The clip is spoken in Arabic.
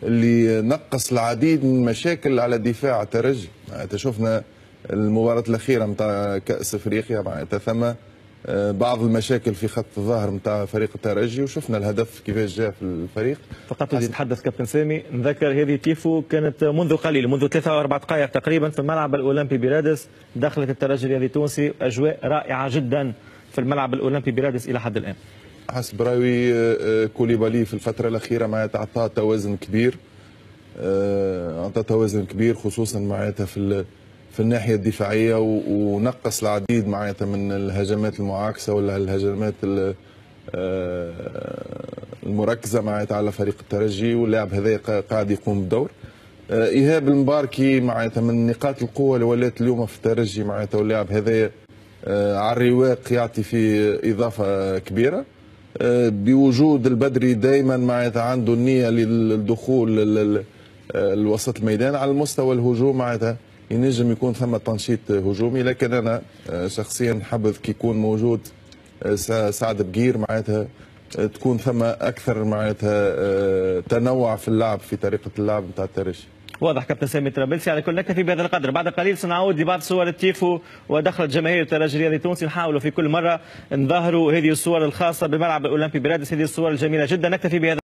اللي نقص العديد من المشاكل على دفاع الترجي. معناتها شفنا المباراة الأخيرة نتاع كأس أفريقيا، معناتها ثم بعض المشاكل في خط الظهر نتاع فريق الترجي، وشفنا الهدف كيفاش جاء في الفريق. فقط يتحدث كابتن سامي، نذكر هذه تيفو كانت منذ قليل، منذ 3 أو 4 دقائق تقريبا في الملعب الأولمبي برادس، دخلت الترجي الرياضي التونسي، أجواء رائعة جدا في الملعب الأولمبي برادس إلى حد الآن. حسب راوي كوليبالي في الفترة الأخيرة معناتها أعطاه توازن كبير، خصوصا معناتها في الناحية الدفاعية، ونقص العديد معناتها من الهجمات المعاكسة ولا الهجمات المركزة معناتها على فريق الترجي، واللاعب هذا قاعد يقوم بدور. إيهاب المباركي معناتها من نقاط القوة اللي ولات اليوم في الترجي، معناتها واللاعب هذا على الرواق يعطي في إضافة كبيرة. بوجود البدري دائما معناتها عنده النية للدخول لوسط الميدان. على المستوى الهجوم معناتها ينجم يكون ثم تنشيط هجومي، لكن انا شخصيا نحبذ كي يكون موجود سعد بقير معناتها تكون ثم اكثر معناتها تنوع في اللعب، في طريقه اللعب نتاع الترجي. واضح كابتن سامي طرابلسي. على كل نكتفي بهذا القدر، بعد قليل سنعود لبعض صور التيفو ودخلت جماهير الترجي الرياضي التونسي، نحاولوا في كل مره نظهروا هذه الصور الخاصه بالملعب الاولمبي برادس، هذه الصور الجميله جدا. نكتفي بهذا.